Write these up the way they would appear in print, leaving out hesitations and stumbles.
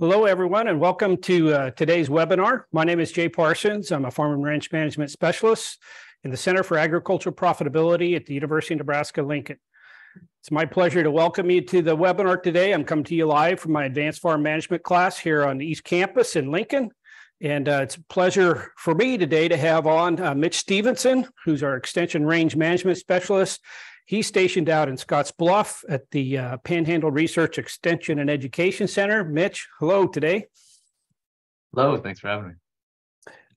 Hello, everyone, and welcome to today's webinar. My name is Jay Parsons. I'm a farm and ranch management specialist in the Center for Agricultural Profitability at the University of Nebraska-Lincoln. It's my pleasure to welcome you to the webinar today. I'm coming to you live from my advanced farm management class here on the East Campus in Lincoln. And it's a pleasure for me today to have on Mitch Stephenson, who's our extension range management specialist. He's stationed out in Scotts Bluff at the Panhandle Research Extension and Education Center. Mitch, hello today. Hello, thanks for having me.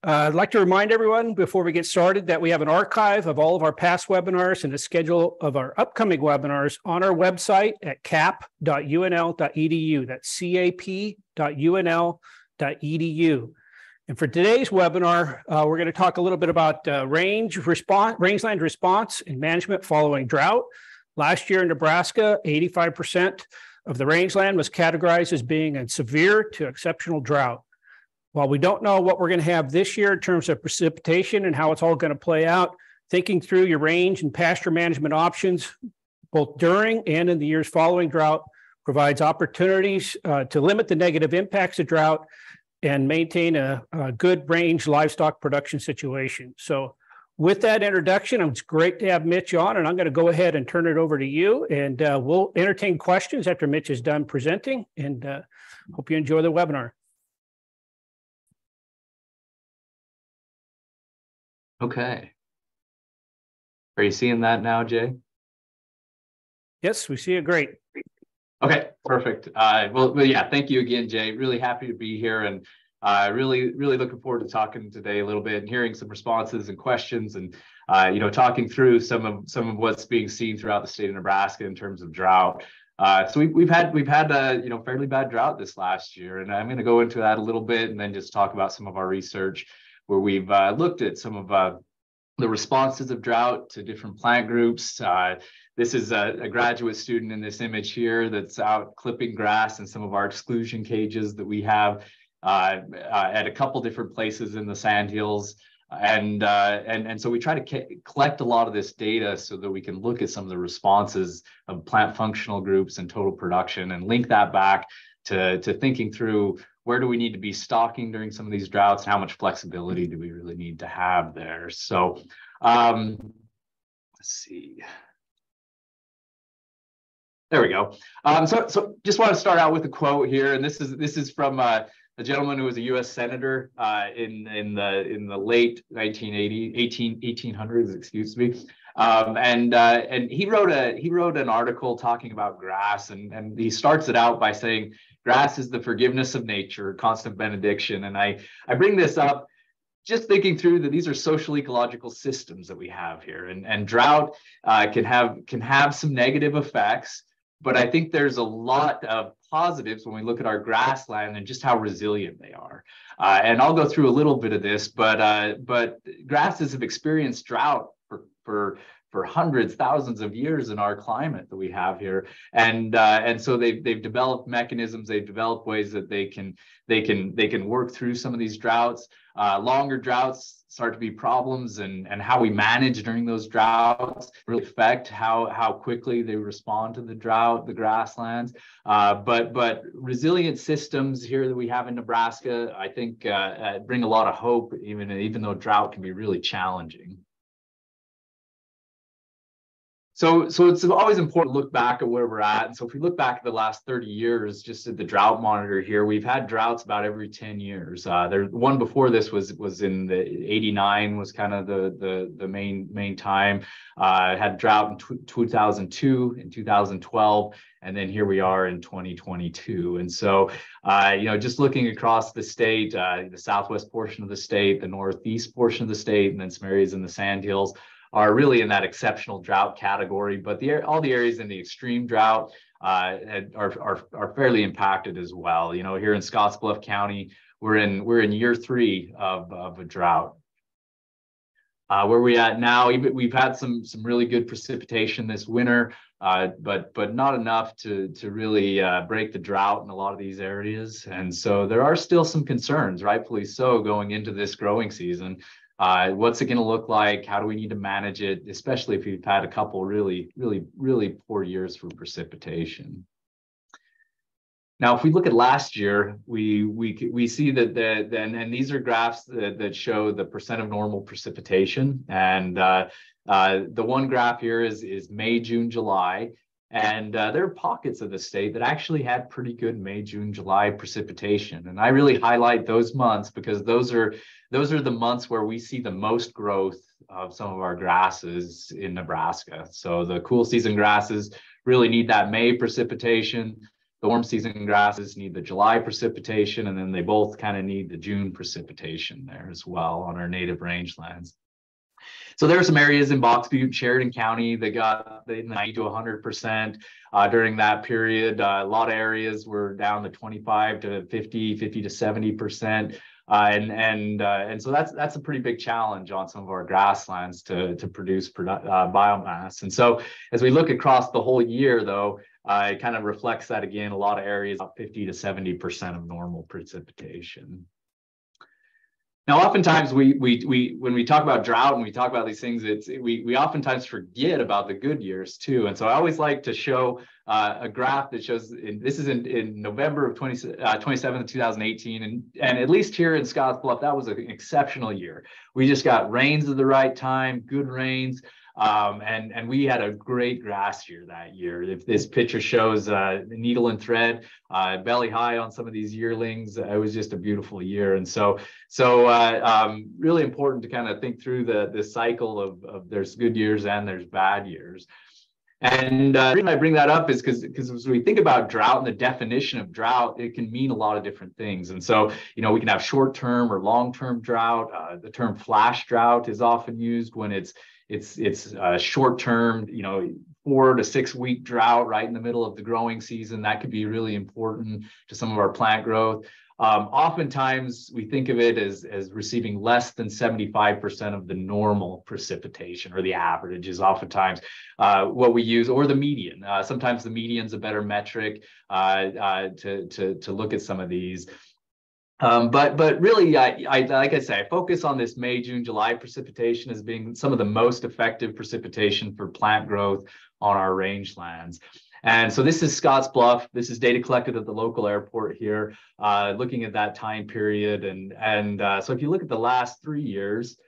I'd like to remind everyone before we get started that we have an archive of all of our past webinars and a schedule of our upcoming webinars on our website at cap.unl.edu. That's cap.unl.edu. And for today's webinar, we're going to talk a little bit about rangeland response and management following drought. Last year in Nebraska, 85% of the rangeland was categorized as being in severe to exceptional drought. While we don't know what we're going to have this year in terms of precipitation and how it's all going to play out, thinking through your range and pasture management options, both during and in the years following drought, provides opportunities to limit the negative impacts of drought and maintain a good range livestock production situation. So with that introduction, it's great to have Mitch on, and I'm going to go ahead and turn it over to you, and we'll entertain questions after Mitch is done presenting, and hope you enjoy the webinar. Okay. Are you seeing that now, Jay? Yes, we see it great. Okay, perfect. Well, yeah, thank you again, Jay. Really happy to be here, and really looking forward to talking today a little bit and hearing some responses and questions, and talking through some of what's being seen throughout the state of Nebraska in terms of drought. So we've had a fairly bad drought this last year, and I'm going to go into that a little bit, and then just talk about some of our research where we've looked at some of the responses of drought to different plant groups. This is a graduate student in this image here that's out clipping grass in some of our exclusion cages that we have at a couple different places in the sandhills. And so we try to collect a lot of this data so that we can look at some of the responses of plant functional groups and total production, and link that back to thinking through where do we need to be stocking during some of these droughts, and how much flexibility do we really need to have there. So let's see. There we go. So just want to start out with a quote here, and this is from a gentleman who was a U.S. senator in the late 1800s, excuse me. And he wrote an article talking about grass, and he starts it out by saying, "Grass is the forgiveness of nature, constant benediction." And I bring this up just thinking through that these are social ecological systems that we have here, and drought can have some negative effects. But I think there's a lot of positives when we look at our grassland and just how resilient they are. And I'll go through a little bit of this, but grasses have experienced drought for hundreds, thousands of years in our climate that we have here, and so they've developed mechanisms, they've developed ways that they can work through some of these droughts. Longer droughts start to be problems, and how we manage during those droughts really affect how quickly they respond to the drought, the grasslands. But resilient systems here that we have in Nebraska, I think, bring a lot of hope, even though drought can be really challenging. So it's always important to look back at where we're at. And so if we look back at the last 30 years, just at the drought monitor here, we've had droughts about every 10 years. There one before this was in the 89 was kind of the main time. Had drought in 2002, in 2012, and then here we are in 2022. And so just looking across the state, the southwest portion of the state, the northeast portion of the state, and then some areas in the sandhills are really in that exceptional drought category, but all the areas in the extreme drought are fairly impacted as well. Here in Scotts Bluff County, we're in year 3 of a drought. Where we at now, we've had some really good precipitation this winter, but not enough to really break the drought in a lot of these areas. And so there are still some concerns, rightfully so, going into this growing season. What's it going to look like? How do we need to manage it, especially if we've had a couple really poor years for precipitation? Now, if we look at last year, we see that and these are graphs that show the percent of normal precipitation. And the one graph here is May, June, July. And there are pockets of the state that actually had pretty good May, June, July precipitation. And I really highlight those months because those are the months where we see the most growth of some of our grasses in Nebraska. So the cool season grasses really need that May precipitation. The warm season grasses need the July precipitation, and then they both kind of need the June precipitation there as well on our native rangelands. So there are some areas in Box Butte, Sheridan County that got the 90 to 100% during that period. A lot of areas were down to 25 to 50, 50 to 70%. And so that's a pretty big challenge on some of our grasslands to produce biomass. And so as we look across the whole year, though, it kind of reflects that again. A lot of areas up 50 to 70% of normal precipitation. Now, oftentimes when we talk about drought and we talk about these things, we oftentimes forget about the good years too. And so I always like to show a graph that shows this is in November of 27th, 2018, and at least here in Scottsbluff, that was an exceptional year. We just got rains at the right time, good rains. And we had a great grass year that year. If this picture shows needle and thread, belly high on some of these yearlings, it was just a beautiful year. And so really important to kind of think through the cycle of there's good years and there's bad years. And the reason I bring that up is because as we think about drought and the definition of drought, it can mean a lot of different things. And so, we can have short-term or long-term drought. The term flash drought is often used when it's short-term, 4 to 6 week drought right in the middle of the growing season. That could be really important to some of our plant growth. Oftentimes we think of it as receiving less than 75% of the normal precipitation, or the average is oftentimes what we use, or the median. Sometimes the median is a better metric to look at some of these. But really, I like I say, I focus on this May, June, July precipitation as being some of the most effective precipitation for plant growth on our rangelands. And so this is Scottsbluff. This is data collected at the local airport here, looking at that time period. And so if you look at the last 3 years,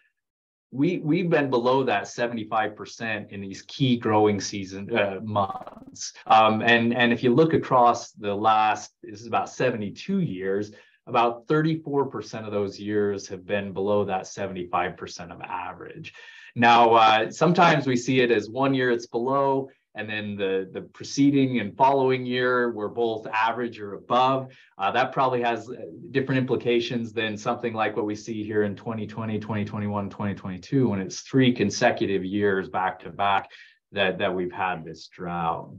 we've been below that 75% in these key growing season months. And if you look across the last, this is about 72 years, about 34% of those years have been below that 75% of average. Now, sometimes we see it as 1 year it's below, and then the preceding and following year we're both average or above. That probably has different implications than something like what we see here in 2020, 2021, 2022, when it's 3 consecutive years back to back that we've had this drought.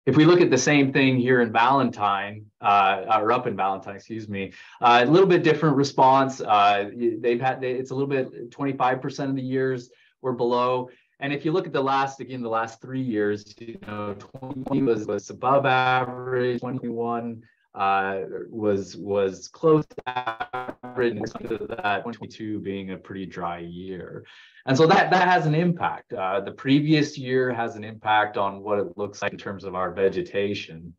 If we look at the same thing here in Valentine, or up in Valentine, excuse me, a little bit different response. It's a little bit, 25% of the years were below. And if you look at the last 3 years, 2020 was above average, 21 was close to average, and that 2022 being a pretty dry year. And so that has an impact. The previous year has an impact on what it looks like in terms of our vegetation.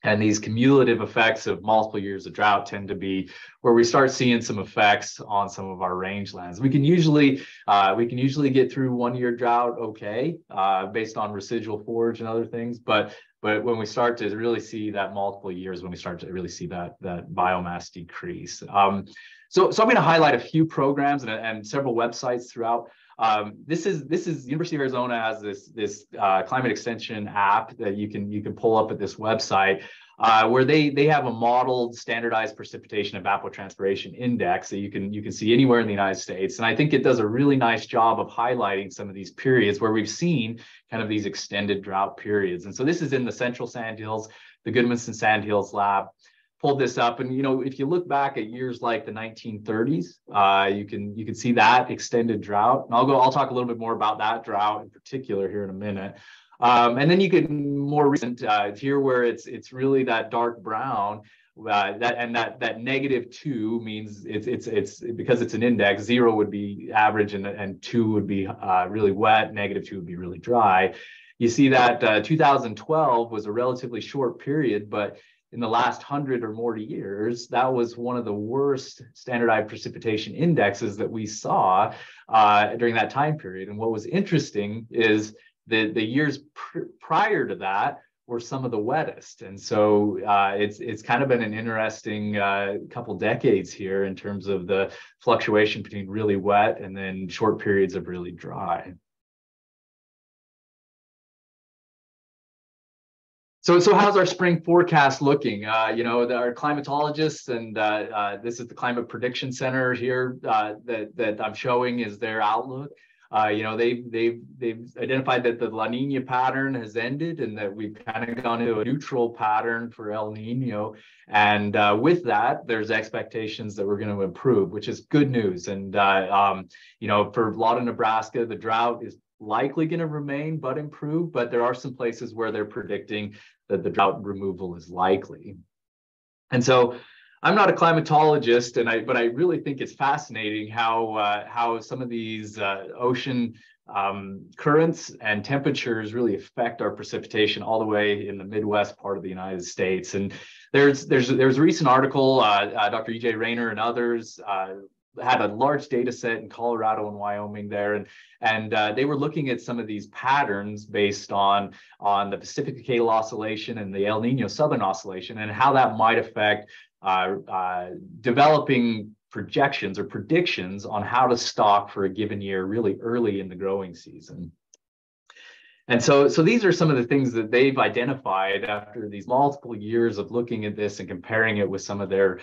And these cumulative effects of multiple years of drought tend to be where we start seeing some effects on some of our rangelands. We can usually get through 1 year drought okay, based on residual forage and other things. But when we start to really see that multiple years, when we start to really see that biomass decrease. So I'm going to highlight a few programs and several websites throughout. This is University of Arizona has this climate extension app that you can pull up at this website, where they have a modeled standardized precipitation evapotranspiration index that you can see anywhere in the United States. And I think it does a really nice job of highlighting some of these periods where we've seen kind of these extended drought periods. And so this is in the Central Sandhills, the Goodmanson Sandhills lab. Pulled this up, and if you look back at years like the 1930s, you can see that extended drought. And I'll talk a little bit more about that drought in particular here in a minute. And then you get more recent here where it's really that dark brown. That -2 means it's because it's an index. 0 would be average, and 2 would be really wet. -2 would be really dry. you see that 2012 was a relatively short period, but in the last 100 or more years, that was one of the worst standardized precipitation indexes that we saw during that time period. And what was interesting is the years prior to that were some of the wettest. And so it's kind of been an interesting couple decades here in terms of the fluctuation between really wet and then short periods of really dry. So how's our spring forecast looking? Our climatologists, and this is the Climate Prediction Center here that I'm showing is their outlook. They've identified that the La Nina pattern has ended and that we've kind of gone into a neutral pattern for El Nino. And with that, there's expectations that we're going to improve, which is good news. And, for a lot of Nebraska, the drought is likely going to remain but improve, but there are some places where they're predicting that the drought removal is likely. And so I'm not a climatologist, but I really think it's fascinating how some of these ocean currents and temperatures really affect our precipitation all the way in the Midwest part of the United States. And there's a recent article, Dr. E.J. Rayner and others had a large data set in Colorado and Wyoming there, and they were looking at some of these patterns based on the Pacific Decadal Oscillation and the El Nino Southern Oscillation, and how that might affect developing projections or predictions on how to stock for a given year really early in the growing season. And so these are some of the things that they've identified after these multiple years of looking at this and comparing it with some of their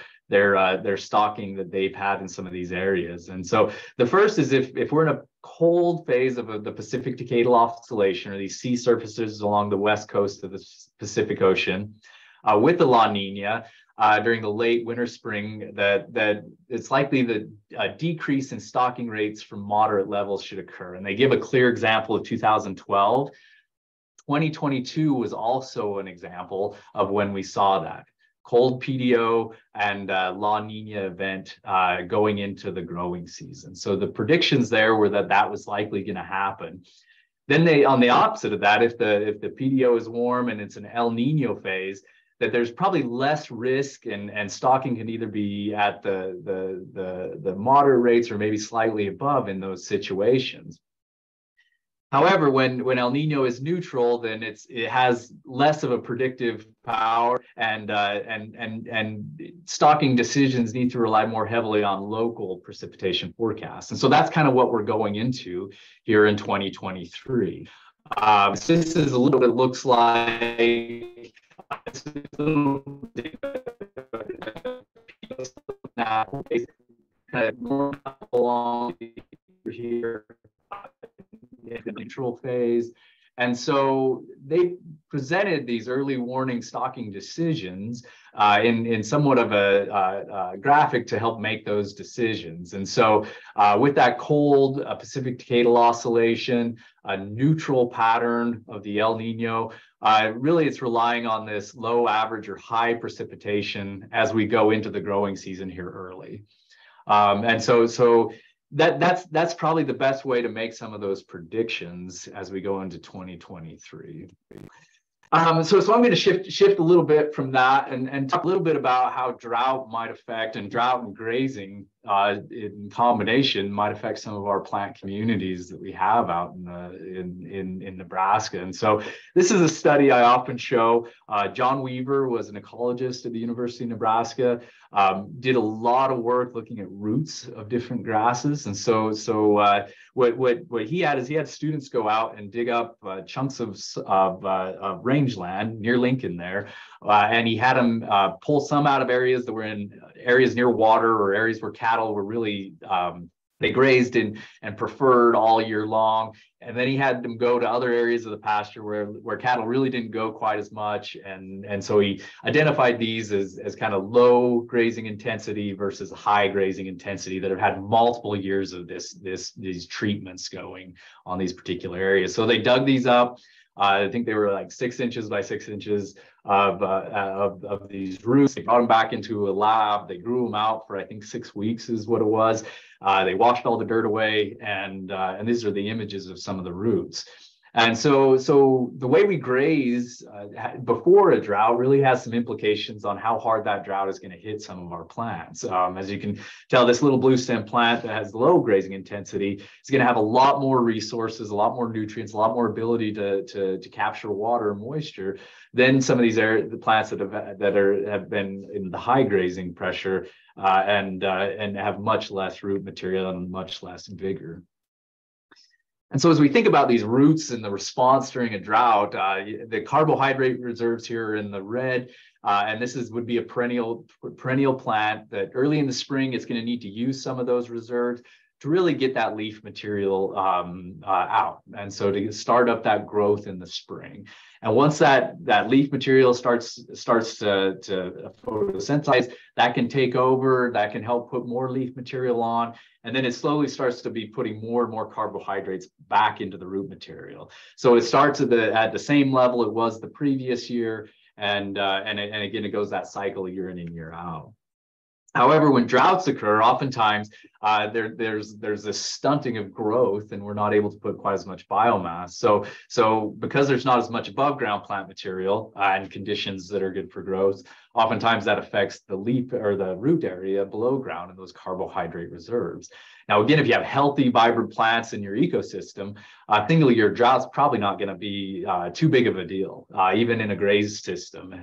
stocking that they've had in some of these areas. And so the first is if we're in a cold phase of the Pacific Decadal Oscillation, or these sea surfaces along the west coast of the Pacific Ocean, with the La Nina, during the late winter spring, that it's likely that a decrease in stocking rates from moderate levels should occur. And they give a clear example of 2012. 2022 was also an example of when we saw that cold PDO and La Nina event going into the growing season. So the predictions there were that was likely going to happen. Then on the opposite of that, if the PDO is warm and it's an El Nino phase, that there's probably less risk, and stocking can either be at the moderate rates or maybe slightly above in those situations. However, when El Nino is neutral, then it has less of a predictive power, and stocking decisions need to rely more heavily on local precipitation forecasts. And so that's kind of what we're going into here in 2023. This is a little bit looks like now kind of along here in the neutral phase. And so they presented these early warning stocking decisions in somewhat of a graphic to help make those decisions. And so with that cold Pacific Decadal Oscillation, a neutral pattern of the El Nino, really it's relying on this low, average, or high precipitation as we go into the growing season here early. And so that's probably the best way to make some of those predictions as we go into 2023. So I'm going to shift a little bit from that and talk a little bit about how drought might affect, and drought and grazing in combination might affect some of our plant communities that we have out in Nebraska. And so this is a study I often show. John Weaver was an ecologist at the University of Nebraska, did a lot of work looking at roots of different grasses. And so what he had is he had students go out and dig up chunks of rangeland near Lincoln there, and he had them pull some out of areas that were in areas near water or areas where cattle were really they grazed and preferred all year long. And then he had them go to other areas of the pasture where cattle really didn't go quite as much. And so he identified these as kind of low grazing intensity versus high grazing intensity that have had multiple years of these treatments going on these particular areas. So they dug these up. I think they were like 6 inches by 6 inches of these roots. They brought them back into a lab. They grew them out for, I think, 6 weeks is what it was. They washed all the dirt away, and these are the images of some of the roots. And so the way we graze before a drought really has some implications on how hard that drought is going to hit some of our plants. As you can tell, this little blue stem plant that has low grazing intensity is going to have a lot more resources, a lot more nutrients, a lot more ability to capture water and moisture than some of these the plants that have been in the high grazing pressure and have much less root material and much less vigor. And so as we think about these roots and the response during a drought, the carbohydrate reserves here are in the red, and this would be a perennial plant that early in the spring it's going to need to use some of those reserves to really get that leaf material out, and so to start up that growth in the spring. And once that leaf material starts to photosynthesize, that can take over, that can help put more leaf material on, and then it slowly starts to be putting more and more carbohydrates back into the root material. So it starts at the same level it was the previous year, and again it goes that cycle year in and year out. However, when droughts occur, oftentimes there's this stunting of growth, and we're not able to put quite as much biomass. So because there's not as much above ground plant material and conditions that are good for growth, oftentimes that affects the leaf or the root area below ground and those carbohydrate reserves. Now, again, if you have healthy, vibrant plants in your ecosystem, single year drought's probably not going to be too big of a deal, even in a grazed system,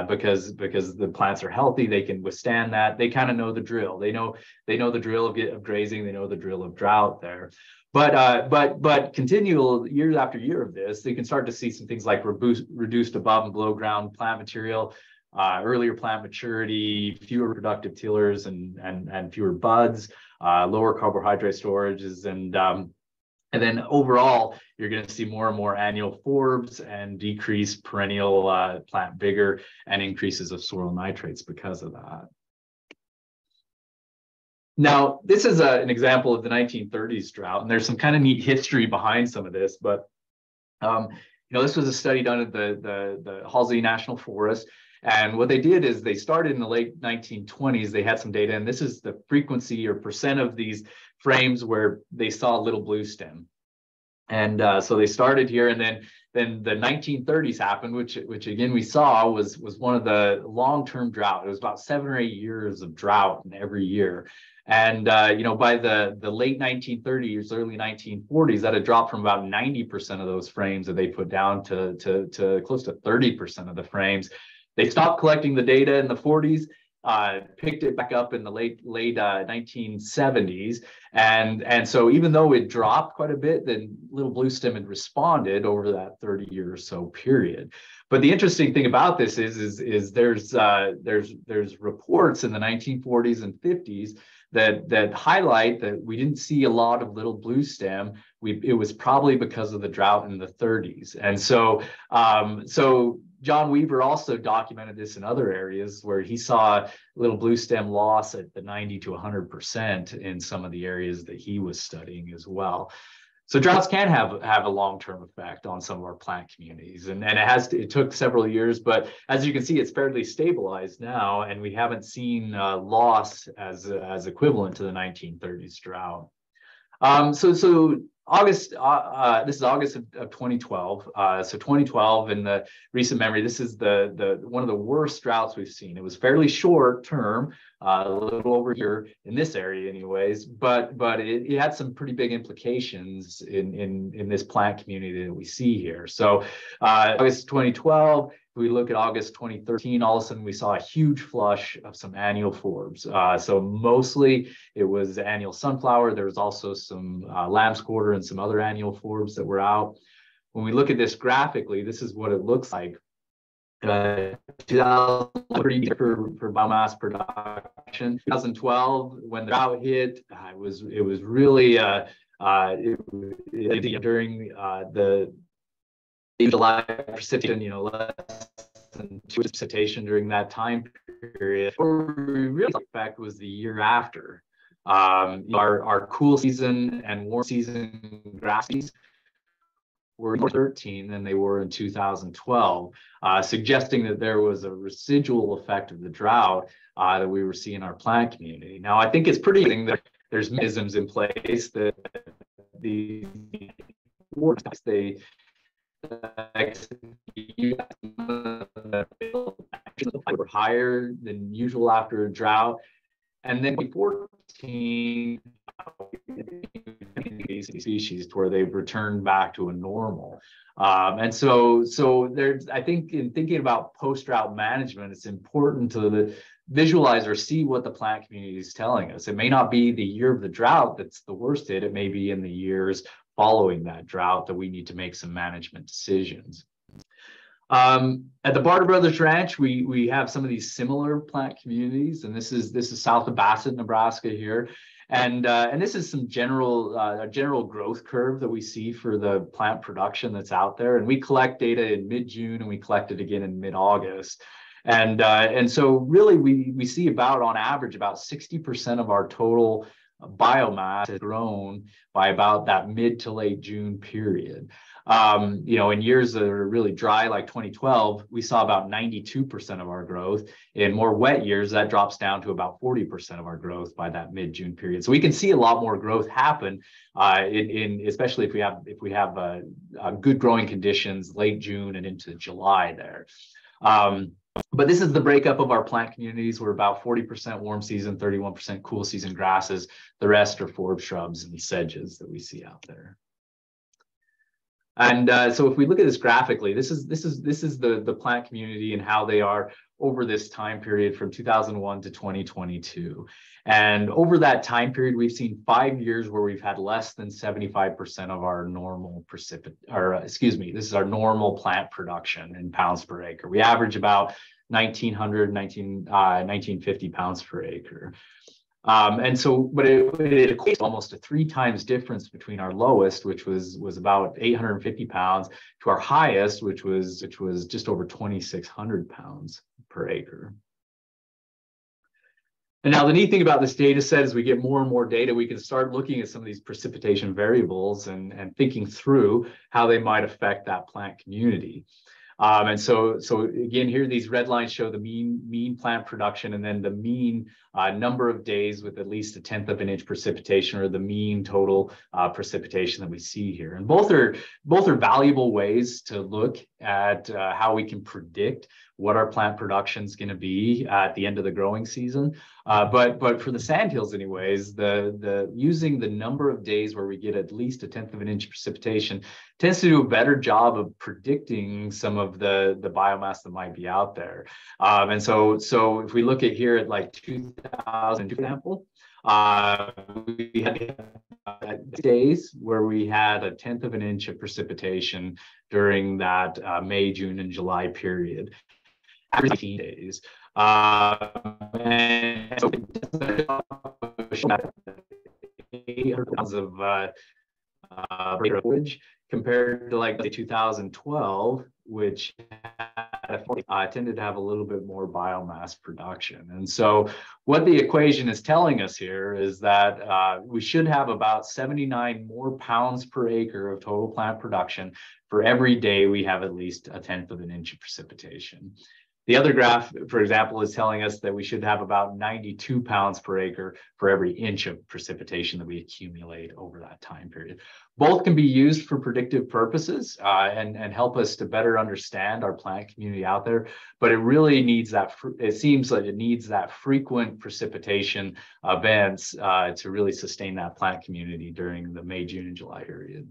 because the plants are healthy, they can withstand that. They kind of know the drill. They know the drill of grazing. They know the drill of drought there. But continual year after year of this, they can start to see some things like reduced above and below ground plant material, earlier plant maturity, fewer productive tillers and fewer buds, lower carbohydrate storages, and then overall, you're going to see more and more annual forbs and decreased perennial plant vigor and increases of soil nitrates because of that. Now, this is an example of the 1930s drought, and there's some kind of neat history behind some of this. But this was a study done at the Halsey National Forest. And what they did is they started in the late 1920s. They had some data, and this is the frequency or percent of these frames where they saw little blue stem. And so they started here, and then the 1930s happened, which again we saw was one of the long-term drought. It was about 7 or 8 years of drought in every year. And by the late 1930s, early 1940s, that had dropped from about 90% of those frames that they put down to close to 30% of the frames. They stopped collecting the data in the 40s, picked it back up in the late 1970s. And so even though it dropped quite a bit, then little blue stem had responded over that 30-year or so period. But the interesting thing about this is there's reports in the 1940s and 50s that highlight that we didn't see a lot of little blue stem. It was probably because of the drought in the 30s. And so John Weaver also documented this in other areas where he saw little blue stem loss at the 90 to 100% in some of the areas that he was studying as well. So droughts can have a long-term effect on some of our plant communities, and it took several years, but as you can see, it's fairly stabilized now, and we haven't seen loss as equivalent to the 1930s drought. So August, this is August of 2012. So 2012, in the recent memory, this is the one of the worst droughts we've seen. It was fairly short term, a little over here in this area anyways, but it had some pretty big implications in this plant community that we see here. So August 2012, if we look at August 2013, all of a sudden we saw a huge flush of some annual forbs. So mostly it was annual sunflower. There was also some lamb's quarter and some other annual forbs that were out. When we look at this graphically, this is what it looks like. 2003 for biomass production. 2012, when the drought hit, it was really during the July precipitation, less than 2 precipitation during that time period. What we really effect was the year after. Our cool season and warm season grass seasons were 13 than they were in 2012, suggesting that there was a residual effect of the drought that we were seeing in our plant community. Now, I think it's pretty interesting that there's mechanisms in place that they were higher than usual after a drought. And then 14 species where they've returned back to a normal. And so there's, I think in thinking about post-drought management, it's important to visualize or see what the plant community is telling us. It may not be the year of the drought that's the worst hit. It may be in the years following that drought that we need to make some management decisions. At the Barter Brothers Ranch, we have some of these similar plant communities, and this is south of Bassett, Nebraska here, and this is some general growth curve that we see for the plant production that's out there. And we collect data in mid-June, and we collect it again in mid-August, and so really we see about on average about 60% of our total biomass has grown by about that mid to late June period. In years that are really dry, like 2012, we saw about 92% of our growth. In more wet years, that drops down to about 40% of our growth by that mid-June period. So we can see a lot more growth happen, especially if we have good growing conditions late June and into July there. But this is the breakup of our plant communities. We're about 40% warm season, 31% cool season grasses. The rest are forb shrubs and sedges that we see out there. And so if we look at this graphically, this is the plant community and how they are over this time period from 2001 to 2022. And over that time period, we've seen 5 years where we've had less than 75% of our normal this is our normal plant production in pounds per acre. We average about 1950 pounds per acre. And so, but it equates almost a 3 times difference between our lowest, which was about 850 pounds, to our highest, which was just over 2,600 pounds per acre. And now the neat thing about this data set is we get more and more data, we can start looking at some of these precipitation variables and thinking through how they might affect that plant community. And so again, here, these red lines show the mean plant production, and then the mean number of days with at least 1/10 of an inch precipitation, or the mean total precipitation that we see here. And both are valuable ways to look at how we can predict what our plant production is going to be at the end of the growing season. But for the sandhills anyways, the using the number of days where we get at least 1/10 of an inch precipitation tends to do a better job of predicting some of the biomass that might be out there. And so if we look at here at like 2000, for example, we had days where we had 1/10 of an inch of precipitation during that May, June, and July period. 15 days. And so 800 pounds of footage compared to like 2012, which tended to have a little bit more biomass production. And so what the equation is telling us here is that we should have about 79 more pounds per acre of total plant production for every day we have at least 1/10 of an inch of precipitation. The other graph, for example, is telling us that we should have about 92 pounds per acre for every inch of precipitation that we accumulate over that time period. Both can be used for predictive purposes and help us to better understand our plant community out there, but it really needs it seems like it needs that frequent precipitation events to really sustain that plant community during the May, June, and July period.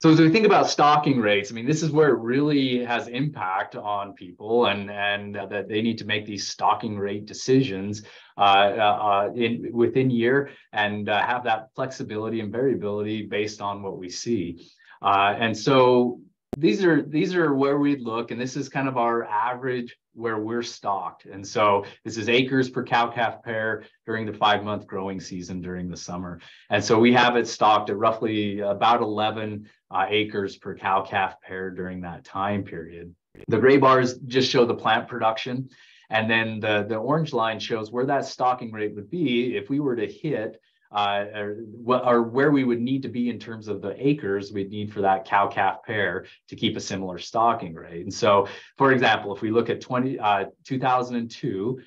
So as we think about stocking rates, I mean, this is where it really has impact on people, and that they need to make these stocking rate decisions within year and have that flexibility and variability based on what we see. And so these are where we look, and this is kind of our average where we're stocked. And so this is acres per cow-calf pair during the 5-month growing season during the summer. And so we have it stocked at roughly about 11 acres per cow-calf pair during that time period. The gray bars just show the plant production. And then the orange line shows where that stocking rate would be if we were to hit or where we would need to be in terms of the acres we'd need for that cow-calf pair to keep a similar stocking rate. And so, for example, if we look at 2002,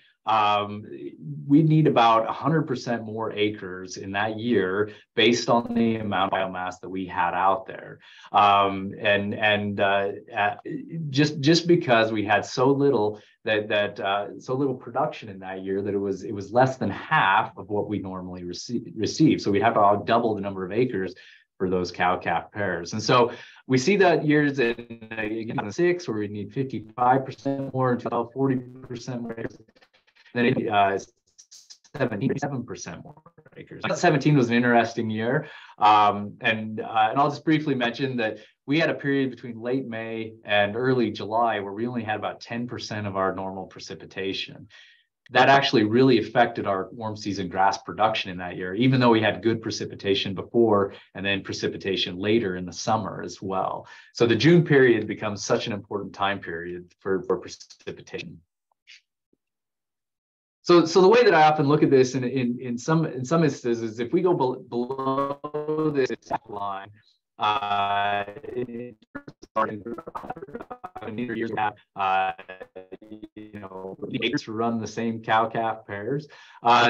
we need about 100% more acres in that year based on the amount of biomass that we had out there. Just because we had so little so little production in that year that it was less than half of what we normally receive. So we'd have to double the number of acres for those cow-calf pairs. And so we see that years in 2006 where we need 55% more, in 2012, 40% more acres. Then 77% more acres. 2017 was an interesting year. And I'll just briefly mention that we had a period between late May and early July where we only had about 10% of our normal precipitation. That actually really affected our warm season grass production in that year, even though we had good precipitation before and then precipitation later in the summer as well. So the June period becomes such an important time period for precipitation. So the way that I often look at this in some instances is if we go below this line, years have the acres to run the same cow-calf pairs.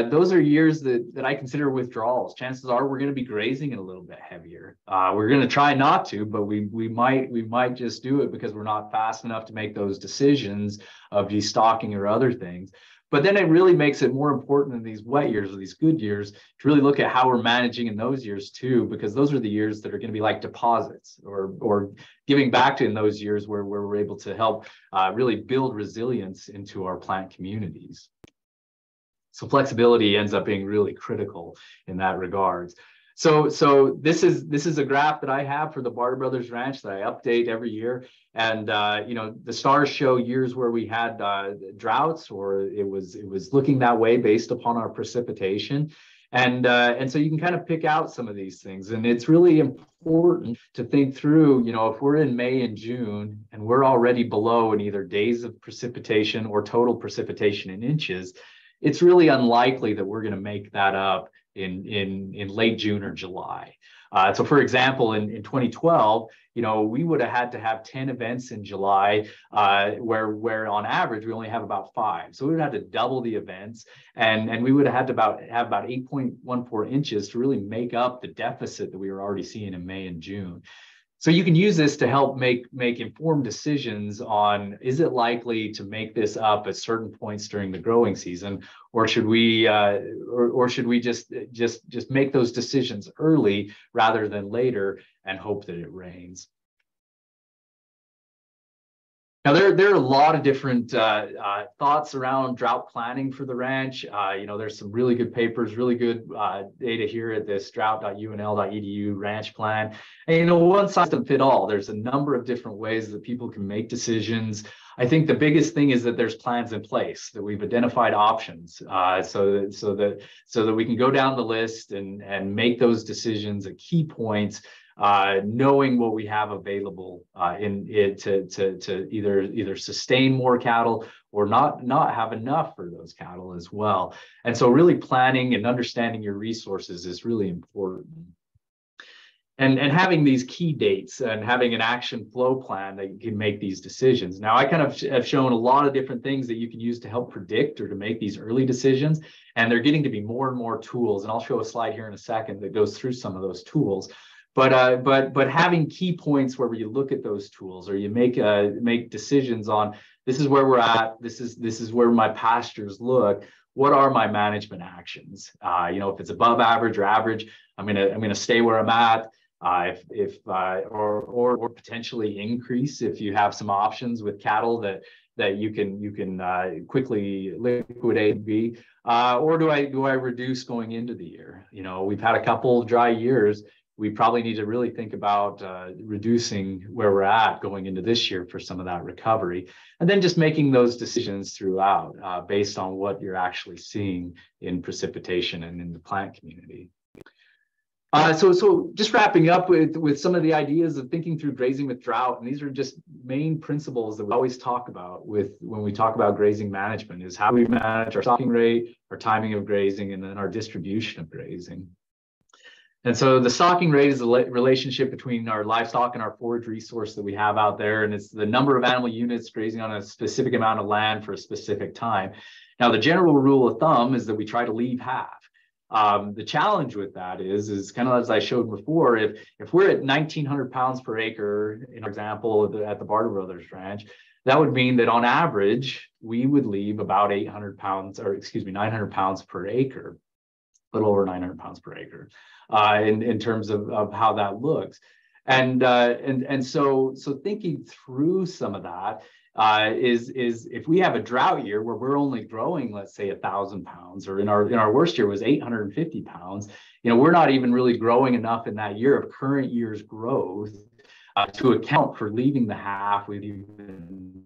Those are years that I consider withdrawals. Chances are we're going to be grazing it a little bit heavier. We're going to try not to, but we might just do it because we're not fast enough to make those decisions of destocking or other things. But then it really makes it more important in these wet years or these good years to really look at how we're managing in those years too, because those are the years that are going to be like deposits or giving back to in those years where we're able to help really build resilience into our plant communities. So flexibility ends up being really critical in that regards. So this is a graph that I have for the Barter Brothers Ranch that I update every year. And the stars show years where we had droughts, or it was looking that way based upon our precipitation. And so you can kind of pick out some of these things. And it's really important to think through, if we're in May and June and we're already below in either days of precipitation or total precipitation in inches, it's really unlikely that we're going to make that up in late June or July. So for example, in 2012, we would have had to have 10 events in July, where on average we only have about 5. So we would have to double the events, and we would have had to have about 8.14 inches to really make up the deficit that we were already seeing in May and June. So you can use this to help make informed decisions on, is it likely to make this up at certain points during the growing season, or should we just make those decisions early rather than later and hope that it rains? Now, there are a lot of different thoughts around drought planning for the ranch. There's some really good papers, really good data here at this drought.unl.edu ranch plan. And, one size doesn't fit all. There's a number of different ways that people can make decisions. I think the biggest thing is that there's plans in place, that we've identified options so that we can go down the list and make those decisions at key points, knowing what we have available in it to either sustain more cattle or not have enough for those cattle as well. And so really planning and understanding your resources is really important. And having these key dates and having an action flow plan that you can make these decisions. Now, I kind of have shown a lot of different things that you can use to help predict or to make these early decisions, and they're getting to be more and more tools. And I'll show a slide here in a second that goes through some of those tools. But having key points where you look at those tools, or you make decisions on, this is where we're at, this is where my pastures look. What are my management actions? If it's above average or average, I'm gonna stay where I'm at. Or potentially increase if you have some options with cattle that you can quickly liquidate. Or do I reduce going into the year? We've had a couple dry years. We probably need to really think about reducing where we're at going into this year for some of that recovery, and then just making those decisions throughout based on what you're actually seeing in precipitation and in the plant community. So just wrapping up with some of the ideas of thinking through grazing with drought, and these are just main principles that we always talk about when we talk about grazing management, is how we manage our stocking rate, our timing of grazing, and then our distribution of grazing. And so the stocking rate is the relationship between our livestock and our forage resource that we have out there. And it's the number of animal units grazing on a specific amount of land for a specific time. Now, the general rule of thumb is that we try to leave half. The challenge with that is kind of as I showed before, if we're at 1,900 pounds per acre, in our example at the Barter Brothers Ranch, that would mean that on average, we would leave about 800 pounds, or excuse me, 900 pounds per acre, a little over 900 pounds per acre, in terms of how that looks. And so thinking through some of that, is if we have a drought year where we're only growing, let's say 1,000 pounds, or in our worst year was 850 pounds, we're not even really growing enough in that year of current year's growth to account for leaving the half with even.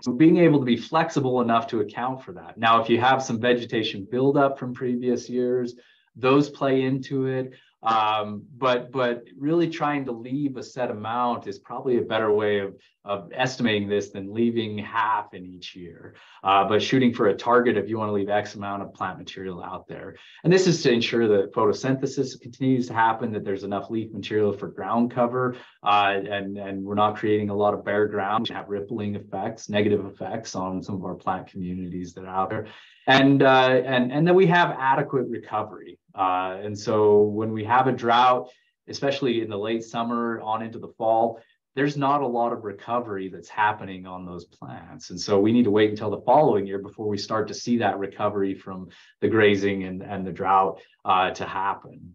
So being able to be flexible enough to account for that. Now, if you have some vegetation buildup from previous years, those play into it. But really trying to leave a set amount is probably a better way of estimating this than leaving half in each year. But shooting for a target if you want to leave X amount of plant material out there. And this is to ensure that photosynthesis continues to happen, that there's enough leaf material for ground cover, and we're not creating a lot of bare ground, have rippling effects, negative effects on some of our plant communities that are out there. And then we have adequate recovery. And so when we have a drought, especially in the late summer on into the fall, there's not a lot of recovery that's happening on those plants. And so we need to wait until the following year before we start to see that recovery from the grazing and the drought to happen.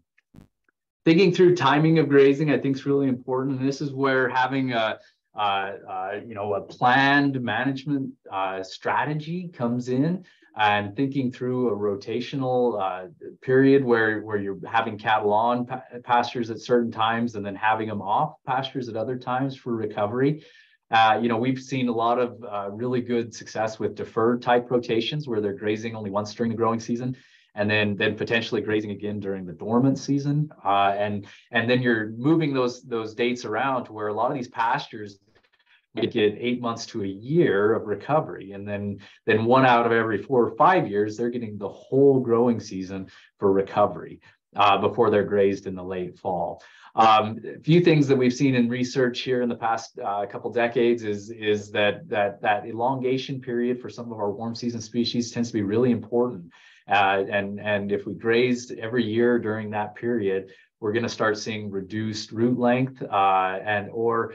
Thinking through timing of grazing, I think is really important. And this is where having a planned management strategy comes in, and thinking through a rotational period where you're having cattle on pastures at certain times and then having them off pastures at other times for recovery. We've seen a lot of really good success with deferred type rotations where they're grazing only once during the growing season, and then potentially grazing again during the dormant season. And then you're moving those dates around to where a lot of these pastures get 8 months to a year of recovery. And then 1 out of every 4 or 5 years, they're getting the whole growing season for recovery before they're grazed in the late fall. A few things that we've seen in research here in the past couple decades is that elongation period for some of our warm season species tends to be really important. And if we grazed every year during that period, we're going to start seeing reduced root length or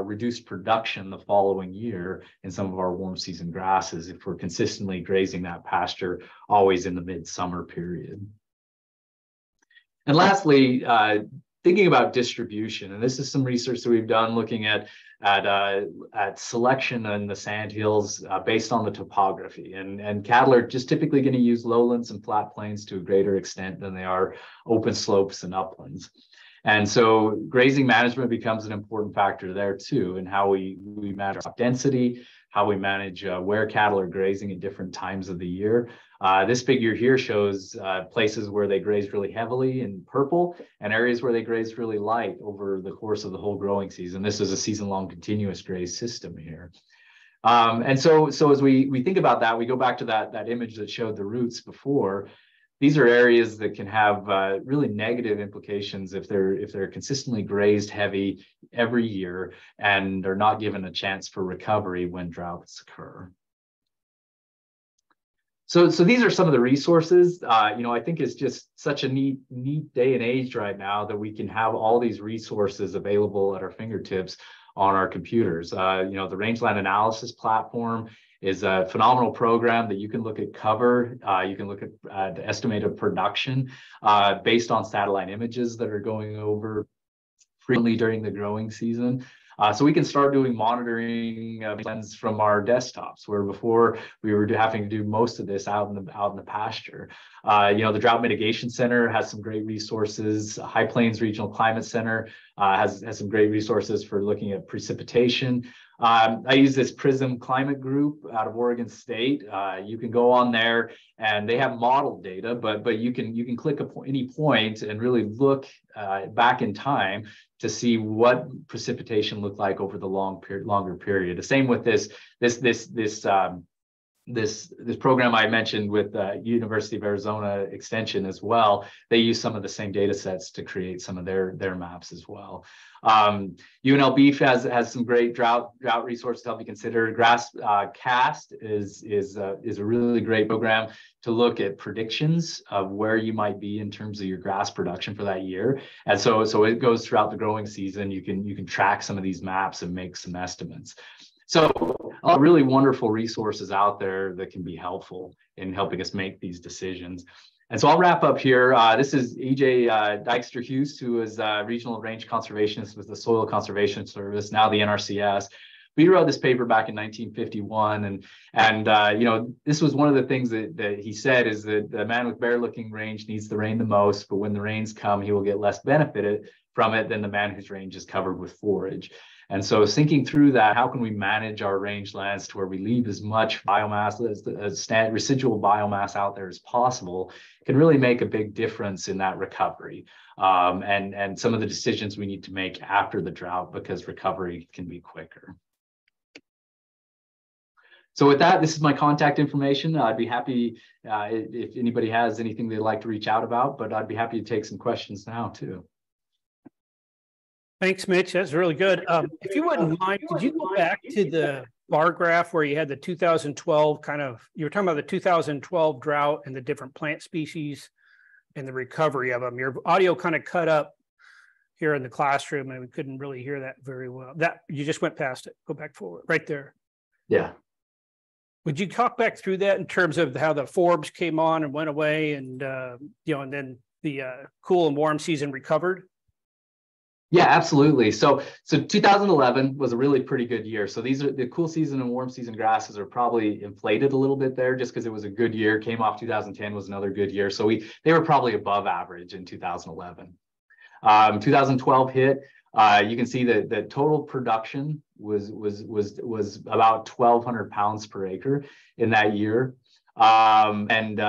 reduced production the following year in some of our warm season grasses if we're consistently grazing that pasture always in the midsummer period. And lastly, thinking about distribution, and this is some research that we've done looking at selection in the sandhills based on the topography. And cattle are just typically going to use lowlands and flat plains to a greater extent than they are open slopes and uplands. And so grazing management becomes an important factor there too, in how we manage crop density, how we manage where cattle are grazing at different times of the year. This figure here shows places where they grazed really heavily in purple and areas where they grazed really light over the course of the whole growing season. This is a season-long continuous graze system here. And so as we think about that, we go back to that image that showed the roots before. These are areas that can have really negative implications if they're consistently grazed heavy every year and are not given a chance for recovery when droughts occur. So these are some of the resources. I think it's just such a neat day and age right now that we can have all these resources available at our fingertips on our computers. The Rangeland analysis platform is a phenomenal program that you can look at cover. You can look at the estimated production based on satellite images that are going over frequently during the growing season. So we can start doing monitoring from our desktops, where before we were having to do most of this out in the pasture. The Drought Mitigation Center has some great resources. High Plains Regional Climate Center has some great resources for looking at precipitation. I use this PRISM Climate Group out of Oregon State. You can go on there and they have model data, but you can click any point and really look back in time to see what precipitation looked like over the longer period. The same with this this program I mentioned with University of Arizona Extension as well, they use some of the same data sets to create some of their maps as well. UNLV has some great drought resources to help you consider. Cast is a really great program to look at predictions of where you might be in terms of your grass production for that year. And so it goes throughout the growing season. You can track some of these maps and make some estimates. So really wonderful resources out there that can be helpful in helping us make these decisions. And so I'll wrap up here. This is E.J. Dykstra-Hughes, who is Regional Range Conservationist with the Soil Conservation Service, now the NRCS. We wrote this paper back in 1951, and you know, this was one of the things that he said is that the man with bare-looking range needs the rain the most, but when the rains come, he will get less benefited from it than the man whose range is covered with forage. And so thinking through that, how can we manage our rangelands to where we leave as much biomass, residual biomass out there as possible, can really make a big difference in that recovery. And some of the decisions we need to make after the drought, because recovery can be quicker. So with that, this is my contact information. I'd be happy if anybody has anything they'd like to reach out about, but I'd be happy to take some questions now too. Thanks, Mitch. That's really good. If you wouldn't mind, could you go back to the bar graph where you had the 2012 you were talking about the 2012 drought and the different plant species and the recovery of them. Your audio kind of cut up here in the classroom and we couldn't really hear that very well. That you just went past it. Go back forward, right there. Yeah. Would you talk back through that in terms of how the forbs came on and went away, and you know, and then the cool and warm season recovered? Yeah, absolutely. So 2011 was a really pretty good year. So these are the cool season and warm season grasses are probably inflated a little bit there just because it was a good year. Came off 2010 was another good year. So they were probably above average in 2011. 2012 hit. You can see that the total production was about 1,200 pounds per acre in that year. And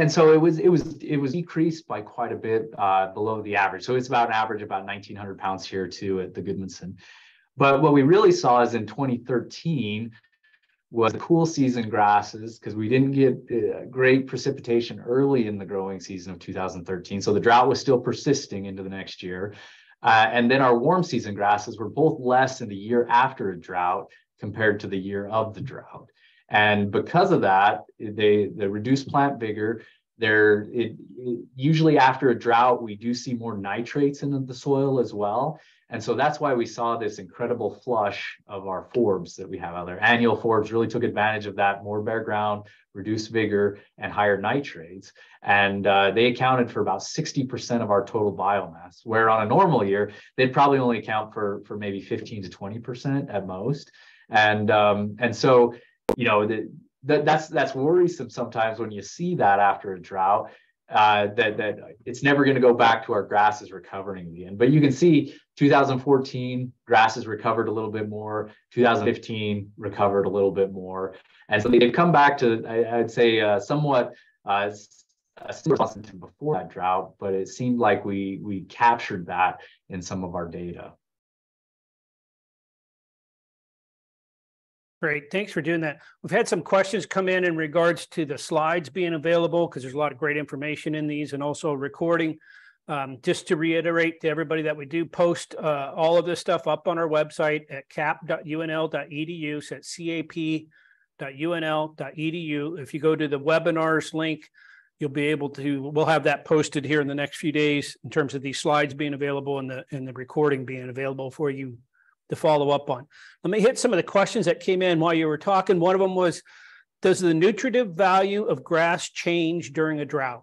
so it was decreased by quite a bit below the average. So it's about an average about 1,900 pounds here too at the Goodmanson. But what we really saw is in 2013 was the cool season grasses, because we didn't get great precipitation early in the growing season of 2013. So the drought was still persisting into the next year. And then our warm season grasses were both less in the year after a drought compared to the year of the drought. And because of that, the reduced plant vigor, usually after a drought, we do see more nitrates in the soil as well. And so that's why we saw this incredible flush of our forbs that we have out there. Annual forbs really took advantage of that, more bare ground, reduced vigor, and higher nitrates. And they accounted for about 60% of our total biomass, where on a normal year, they'd probably only account for maybe 15 to 20% at most. And so, you know, that's worrisome sometimes when you see that after a drought, that it's never going to go back to our grasses recovering again. But you can see 2014 grasses recovered a little bit more, 2015 recovered a little bit more. And so they've come back to, I'd say, somewhat similar to before that drought, but it seemed like we captured that in some of our data. Great. Thanks for doing that. We've had some questions come in regards to the slides being available, because there's a lot of great information in these, and also recording. Just to reiterate to everybody that we do post all of this stuff up on our website at cap.unl.edu. So that's cap.unl.edu. If you go to the webinars link, you'll be able to, we'll have that posted here in the next few days in terms of these slides being available and the recording being available for you to follow up on. Let me hit some of the questions that came in while you were talking. One of them was, does the nutritive value of grass change during a drought?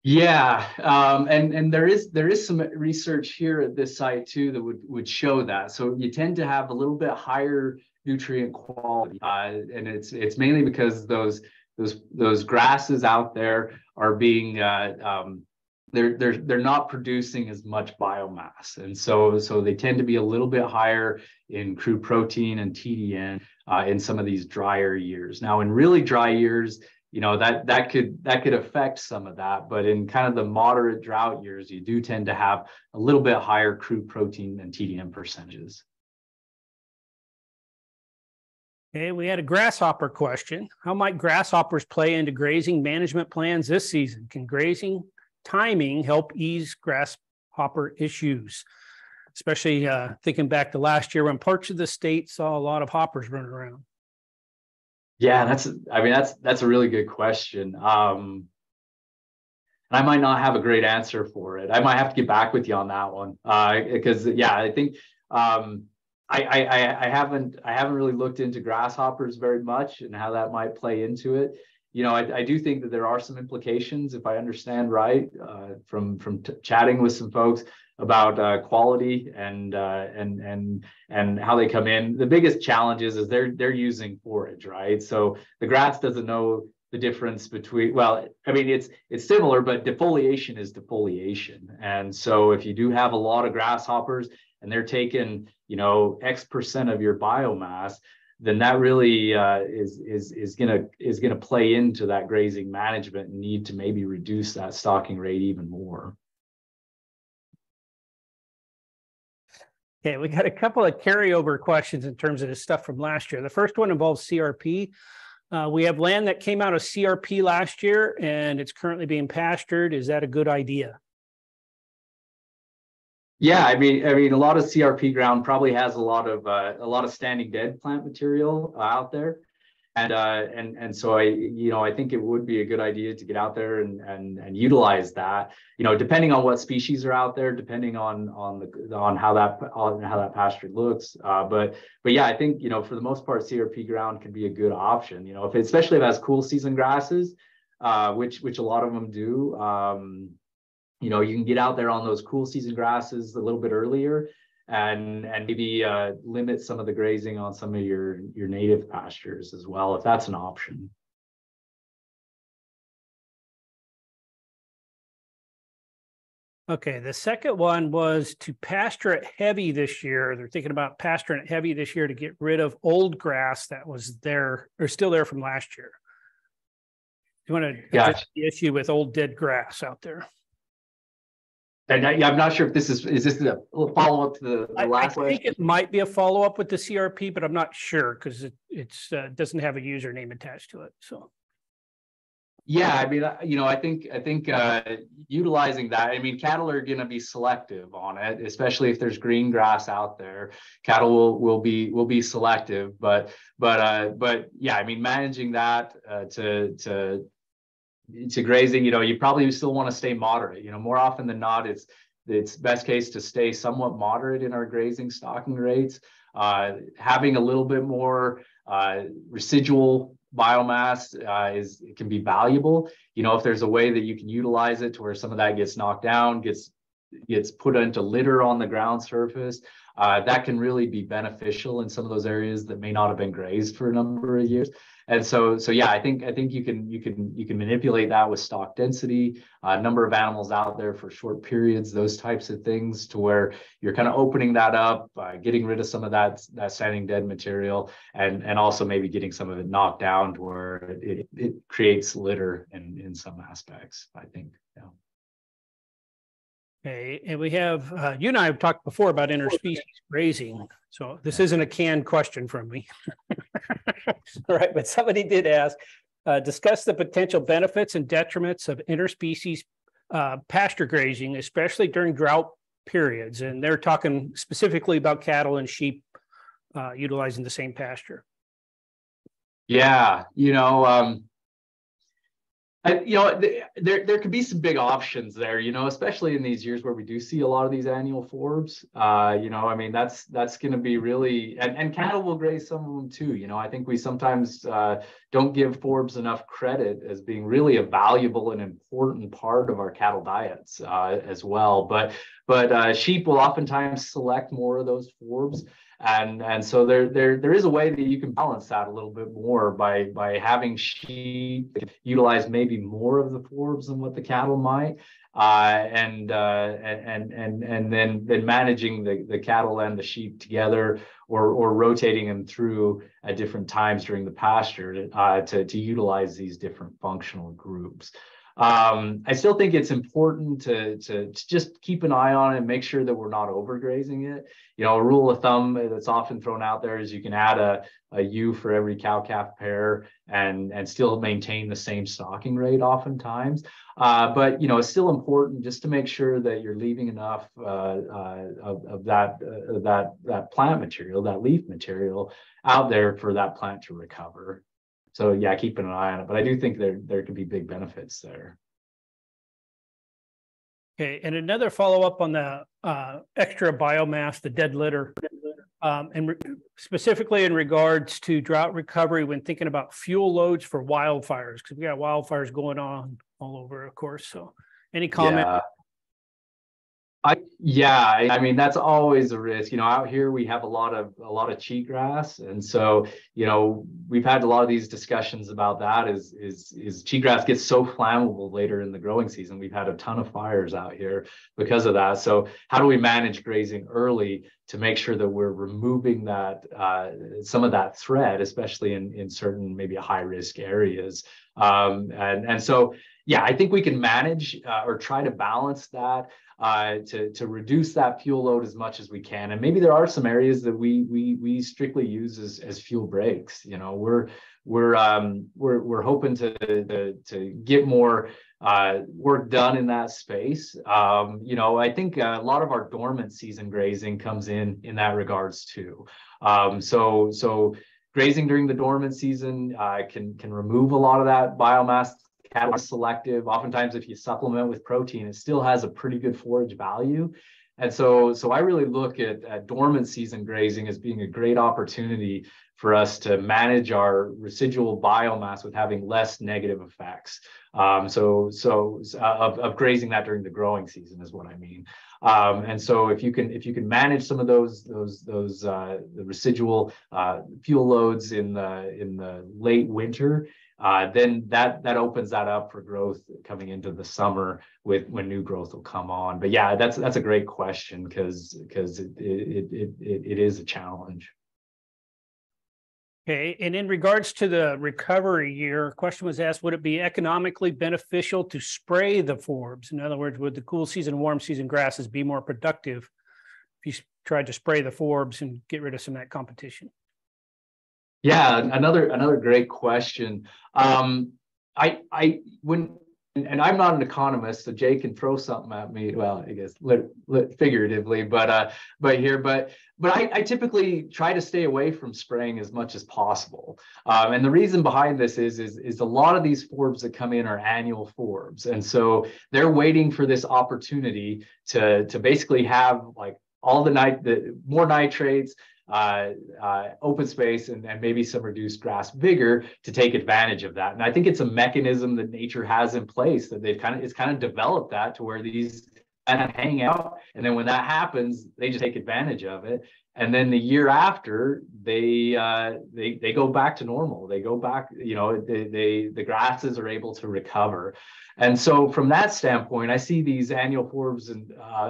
Yeah, and there is some research here at this site too that would show that. So you tend to have a little bit higher nutrient quality, and it's mainly because those grasses out there are being they're not producing as much biomass, and so they tend to be a little bit higher in crude protein and TDN in some of these drier years. Now, in really dry years, you know, that could affect some of that, but in kind of the moderate drought years, you do tend to have a little bit higher crude protein and TDN percentages. Okay, we had a grasshopper question. How might grasshoppers play into grazing management plans this season? Can grazing timing help ease grasshopper issues? Especially thinking back to last year when parts of the state saw a lot of hoppers running around. Yeah, that's a really good question. I might not have a great answer for it. I might have to get back with you on that one. Because I think I haven't really looked into grasshoppers very much and how that might play into it. I do think that there are some implications, if I understand right, from chatting with some folks about quality and how they come in. The biggest challenge is they're using forage, right? So the grass doesn't know the difference between, well, I mean, it's similar, but defoliation is defoliation. And so if you do have a lot of grasshoppers and they're taking, X% of your biomass, then that really is gonna play into that grazing management and need to maybe reduce that stocking rate even more. Okay, we got a couple of carryover questions in terms of the stuff from last year. The first one involves CRP. We have land that came out of CRP last year and it's currently being pastured. Is that a good idea? Yeah, I mean, a lot of CRP ground probably has a lot of standing dead plant material out there, and so I think it would be a good idea to get out there and utilize that. Depending on what species are out there, depending on how that pasture looks. But yeah, I think for the most part, CRP ground can be a good option. Especially if it has cool season grasses, which a lot of them do. You can get out there on those cool season grasses a little bit earlier and maybe limit some of the grazing on some of your native pastures as well, if that's an option. Okay, the second one was to pasture it heavy this year. They're thinking about pasturing it heavy this year to get rid of old grass that was there or still there from last year. You want to address the issue with old dead grass out there? And I'm not sure if this is this a follow-up to the last question? I think it might be a follow-up with the CRP, but I'm not sure because it doesn't have a username attached to it. So yeah, I mean, I think utilizing that. I mean, cattle are going to be selective on it, especially if there's green grass out there. Cattle will be selective, but yeah, I mean, managing that to grazing, you probably still want to stay moderate. More often than not, it's best case to stay somewhat moderate in our grazing stocking rates. Having a little bit more residual biomass can be valuable. If there's a way that you can utilize it to where some of that gets knocked down, gets put into litter on the ground surface, that can really be beneficial in some of those areas that may not have been grazed for a number of years. And so yeah, I think you can manipulate that with stock density, number of animals out there for short periods, those types of things, to where you're kind of opening that up, getting rid of some of that standing dead material, and also maybe getting some of it knocked down to where it creates litter in some aspects, I think. Yeah. Okay, and we have you and I have talked before about interspecies grazing, so this isn't a canned question from me. All right, but somebody did ask, discuss the potential benefits and detriments of interspecies pasture grazing, especially during drought periods, and they're talking specifically about cattle and sheep utilizing the same pasture. Yeah, there could be some big options there, especially in these years where we do see a lot of these annual forbs. I mean, that's going to be really, and cattle will graze some of them too. I think we sometimes don't give forbs enough credit as being really a valuable and important part of our cattle diets as well. But sheep will oftentimes select more of those forbs. And so there is a way that you can balance that a little bit more by having sheep utilize maybe more of the forbs than what the cattle might, and then managing the cattle and the sheep together, or rotating them through at different times during the pasture to utilize these different functional groups. I still think it's important to just keep an eye on it and make sure that we're not overgrazing it. A rule of thumb that's often thrown out there is you can add a ewe for every cow-calf pair and still maintain the same stocking rate oftentimes. But it's still important just to make sure that you're leaving enough of that plant material, that leaf material out there for that plant to recover. So yeah, keeping an eye on it, but I do think there could be big benefits there. Okay, and another follow-up on the extra biomass, the dead litter, specifically in regards to drought recovery when thinking about fuel loads for wildfires, because we got wildfires going on all over, of course. So any comment? I mean, that's always a risk. Out here we have a lot of cheatgrass, and so we've had a lot of these discussions about that. Is cheatgrass gets so flammable later in the growing season? We've had a ton of fires out here because of that. So how do we manage grazing early to make sure that we're removing that some of that threat, especially in certain maybe high risk areas? And so yeah, I think we can manage or try to balance that. To reduce that fuel load as much as we can, and maybe there are some areas that we strictly use as fuel breaks. We're hoping to get more work done in that space. I think a lot of our dormant season grazing comes in that regards too. So grazing during the dormant season can remove a lot of that biomass. Cattle are selective. Oftentimes, if you supplement with protein, it still has a pretty good forage value. And so I really look at dormant season grazing as being a great opportunity for us to manage our residual biomass with having less negative effects. Of grazing that during the growing season is what I mean. And so if you can manage some of the residual fuel loads in the late winter, then that opens that up for growth coming into the summer when new growth will come on. But yeah, that's a great question because it is a challenge. Okay, and in regards to the recovery year, a question was asked, would it be economically beneficial to spray the forbs? In other words, would the cool season, warm season grasses be more productive if you tried to spray the forbs and get rid of some of that competition? Yeah, another great question. And I'm not an economist, so Jay can throw something at me. Well, I guess figuratively, but I typically try to stay away from spraying as much as possible. And the reason behind this is a lot of these forbs that come in are annual forbs, and so they're waiting for this opportunity to basically have like all the more nitrates, open space, and maybe some reduced grass vigor to take advantage of that. And I think it's a mechanism that nature has in place that it's kind of developed that to where these kind of hang out, and then when that happens, they just take advantage of it. And then the year after, they go back to normal. They go back, the grasses are able to recover. And so from that standpoint, I see these annual forbs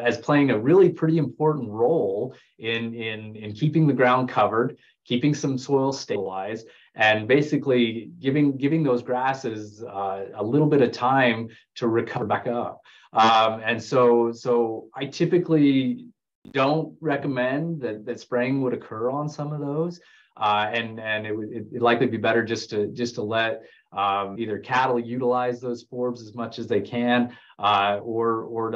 as playing a really pretty important role in keeping the ground covered, keeping some soil stabilized, and basically giving those grasses a little bit of time to recover back up. And so I typically don't recommend that spraying would occur on some of those, and it'd likely be better just to let either cattle utilize those forbs as much as they can, or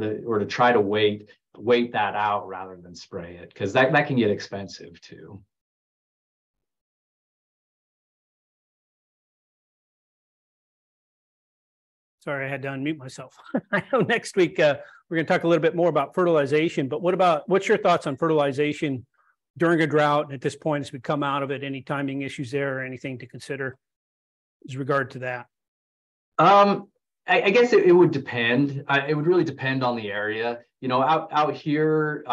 to try to wait that out rather than spray it, because that can get expensive too. Sorry, I had to unmute myself. I know next week we're going to talk a little bit more about fertilization, but what's your thoughts on fertilization during a drought at this point as we come out of it? Any timing issues there or anything to consider as regard to that? I guess it would depend. It would really depend on the area. you know, out here,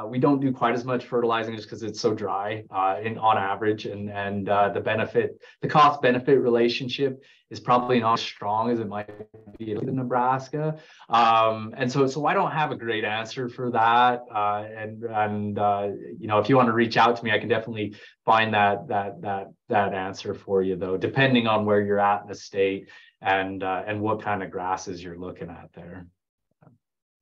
we don't do quite as much fertilizing just because it's so dry on average, and the cost benefit relationship is probably not as strong as it might be in Nebraska. And so I don't have a great answer for that. You know, if you want to reach out to me, I can definitely find that answer for you, though, depending on where you're at in the state and what kind of grasses you're looking at there.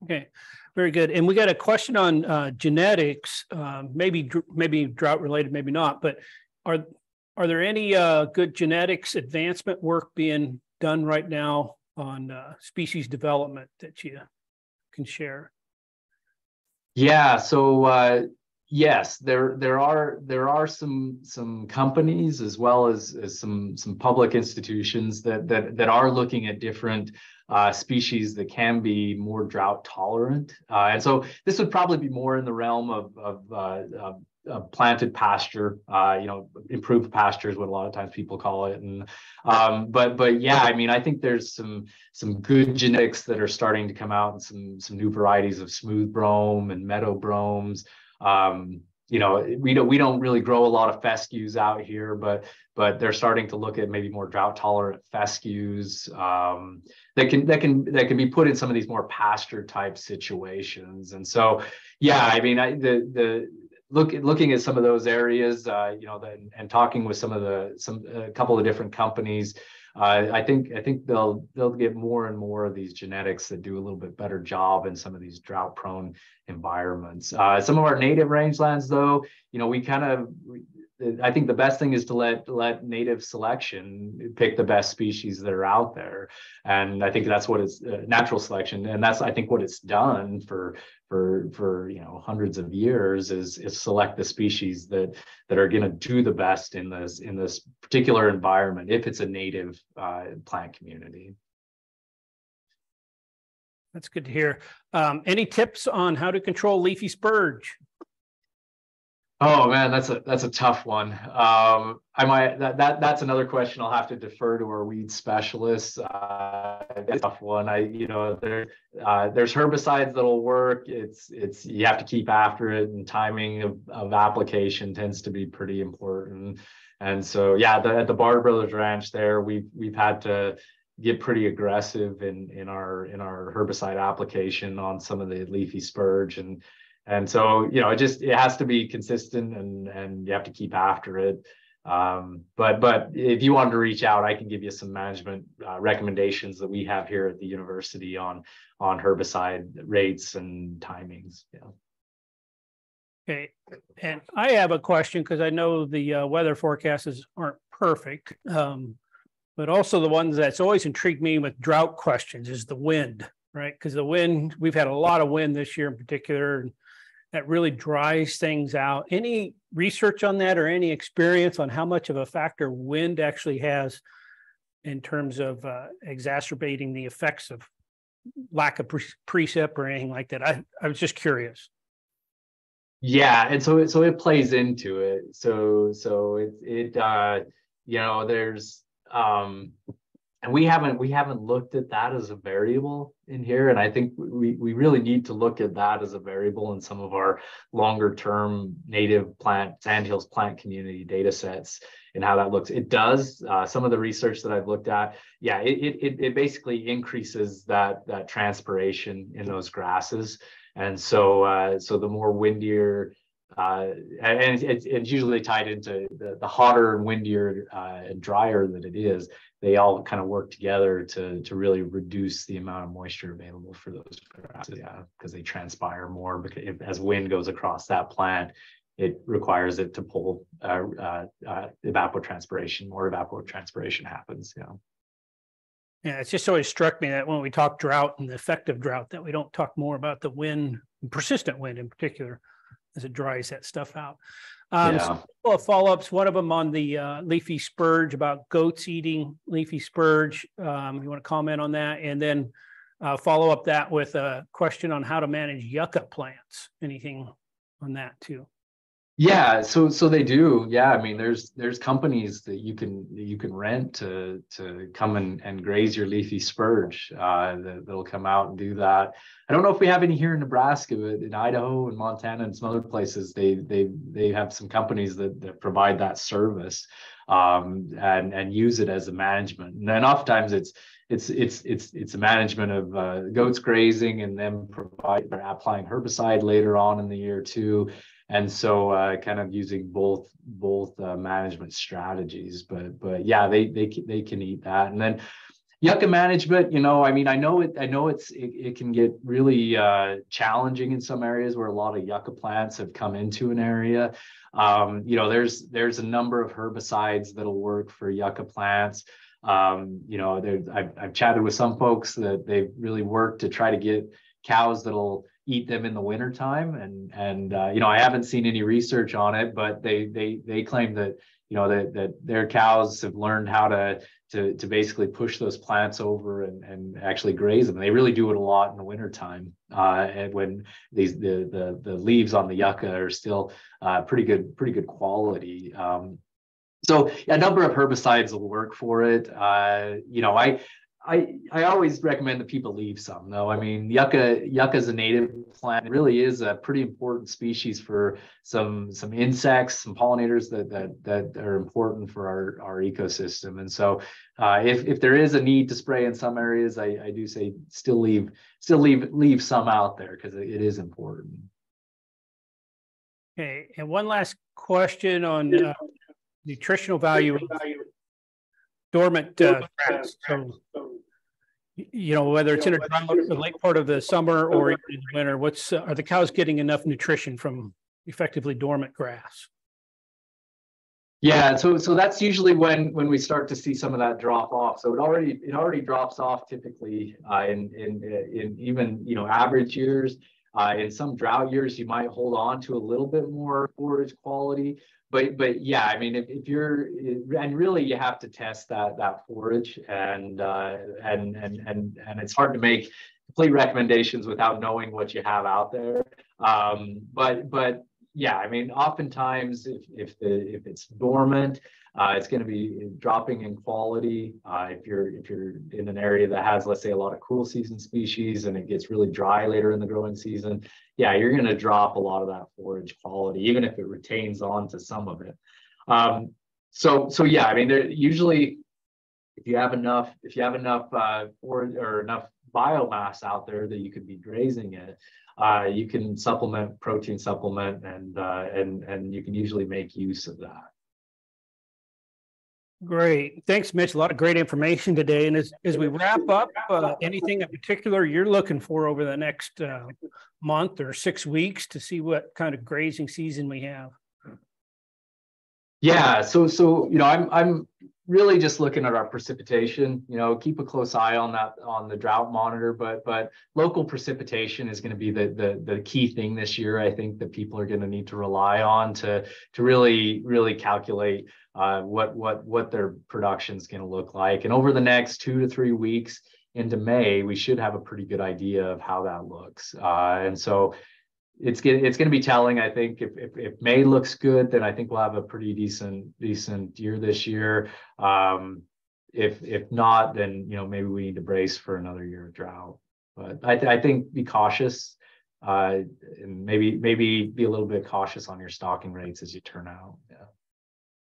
Okay, very good. And we got a question on genetics, maybe drought related, maybe not, but are there any good genetics advancement work being done right now on species development that you can share? Yeah, so yes, there are some companies as well as some public institutions that are looking at different species that can be more drought tolerant, and so this would probably be more in the realm of planted pasture, you know, improved pasture is what a lot of times people call it. And but yeah, I mean, I think there's some good genetics that are starting to come out, and some new varieties of smooth brome and meadow bromes. You know, we don't really grow a lot of fescues out here, but they're starting to look at maybe more drought tolerant fescues that can be put in some of these more pasture type situations. And so yeah, I mean, looking at some of those areas, you know, and talking with a couple of different companies, I think they'll get more and more of these genetics that do a little bit better job in some of these drought prone environments. Some of our native rangelands, though, you know, I think the best thing is to let native selection pick the best species that are out there, and I think that's what it's natural selection, and that's I think what it's done for you know hundreds of years is select the species that are going to do the best in this particular environment if it's a native plant community. That's good to hear. Any tips on how to control leafy spurge? Oh man, that's a tough one. That's another question I'll have to defer to our weed specialists. It's a tough one. There's herbicides that'll work. It's you have to keep after it, and timing of application tends to be pretty important. And so yeah, at the Bar Brothers Ranch there, we've had to get pretty aggressive in our herbicide application on some of the leafy spurge, and so, you know, it has to be consistent, and you have to keep after it. But if you wanted to reach out, I can give you some management recommendations that we have here at the university on herbicide rates and timings. Yeah. Okay, and I have a question because I know the weather forecasts aren't perfect, but also the ones that's always intrigued me with drought questions is the wind, right? Because the wind, we've had a lot of wind this year in particular, that really dries things out. Any research on that or any experience on how much of a factor wind actually has in terms of exacerbating the effects of lack of precip or anything like that? I was just curious. Yeah, and so it plays into it. So it you know, there's and we haven't looked at that as a variable in here, and I think we really need to look at that as a variable in some of our longer term native sandhills plant community data sets and how that looks. It does. Some of the research that I've looked at, yeah, it basically increases that transpiration in those grasses, and so the more windier. And it's usually tied into the hotter and windier and drier that it is. They all kind of work together to really reduce the amount of moisture available for those grasses, yeah, because they transpire more. Because as wind goes across that plant, it requires it to pull evapotranspiration. More evapotranspiration happens. Yeah. Yeah, it's just always struck me that when we talk drought and the effect of drought, that we don't talk more about the wind, persistent wind in particular, as it dries that stuff out. Yeah. So a couple of follow-ups, one of them on the leafy spurge, about goats eating leafy spurge. You want to comment on that? And then follow up that with a question on how to manage yucca plants. Anything on that too? Yeah, so they do. Yeah, I mean, there's companies that you can rent to come and graze your leafy spurge. That'll come out and do that. I don't know if we have any here in Nebraska, but in Idaho and Montana and some other places, they have some companies that provide that service, and use it as a management. And then oftentimes it's a management of goats grazing and then applying herbicide later on in the year too. And so kind of using both management strategies, but yeah, they can eat that. And then yucca management, I mean, I know it can get really challenging in some areas where a lot of yucca plants have come into an area. There's a number of herbicides that'll work for yucca plants. I've chatted with some folks that they've really worked to try to get cows that'll eat them in the wintertime. And I haven't seen any research on it, but they claim that, that their cows have learned how to basically push those plants over and actually graze them. And they really do it a lot in the wintertime, and when the leaves on the yucca are still pretty good quality. So a number of herbicides will work for it. I always recommend that people leave some, though. I mean, yucca is a native plant. It really is a pretty important species for some insects, some pollinators that are important for our ecosystem. And so if there is a need to spray in some areas, I do say still leave some out there because it is important. Okay, and one last question on nutritional value of dormant grass. So, whether it's in the late part of the summer or in the winter, are the cows getting enough nutrition from effectively dormant grass? Yeah, so that's usually when we start to see some of that drop off. So it already drops off typically in even average years. In some drought years, you might hold on to a little bit more forage quality. But yeah, I mean, if you're, and really you have to test that forage, and it's hard to make complete recommendations without knowing what you have out there. But yeah, I mean, oftentimes if it's dormant, it's going to be dropping in quality. If you're in an area that has, let's say, a lot of cool season species and it gets really dry later in the growing season, yeah, you're going to drop a lot of that forage quality, even if it retains on to some of it. So yeah, I mean, usually if you have enough forage or enough biomass out there that you could be grazing it, you can protein supplement, and you can usually make use of that. Great. Thanks, Mitch. A lot of great information today. And as we wrap up, anything in particular you're looking for over the next month or 6 weeks to see what kind of grazing season we have? Yeah, so I'm really just looking at our precipitation. Keep a close eye on that, on the drought monitor, but local precipitation is going to be the key thing this year. I think that people are going to need to rely on to really calculate what their production is going to look like. And over the next 2 to 3 weeks into May, we should have a pretty good idea of how that looks. And so it's going to be telling. I think if May looks good, then I think we'll have a pretty decent year this year. If not, then maybe we need to brace for another year of drought. But I think be cautious, and maybe be a little bit cautious on your stocking rates as you turn out. Yeah.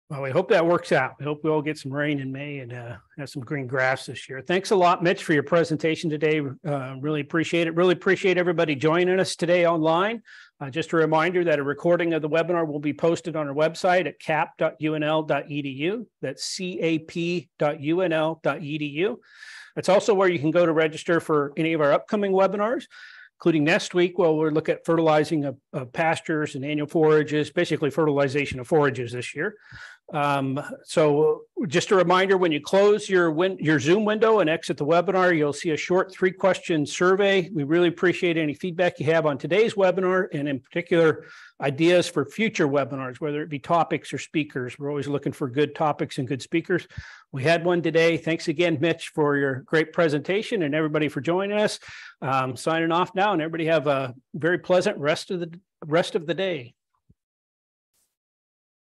Well, we hope that works out. We hope we all get some rain in May and have some green grass this year. Thanks a lot, Mitch, for your presentation today. Really appreciate it. Really appreciate everybody joining us today online. Just a reminder that a recording of the webinar will be posted on our website at cap.unl.edu. That's cap.unl.edu. That's also where you can go to register for any of our upcoming webinars, including next week, where we'll look at fertilizing of pastures and annual forages, basically fertilization of forages this year. So just a reminder, when you close your Zoom window and exit the webinar, you'll see a short 3-question survey. We really appreciate any feedback you have on today's webinar, and in particular, ideas for future webinars, whether it be topics or speakers. We're always looking for good topics and good speakers. We had one today. Thanks again, Mitch, for your great presentation, and everybody for joining us. Signing off now, and everybody have a very pleasant rest of the day.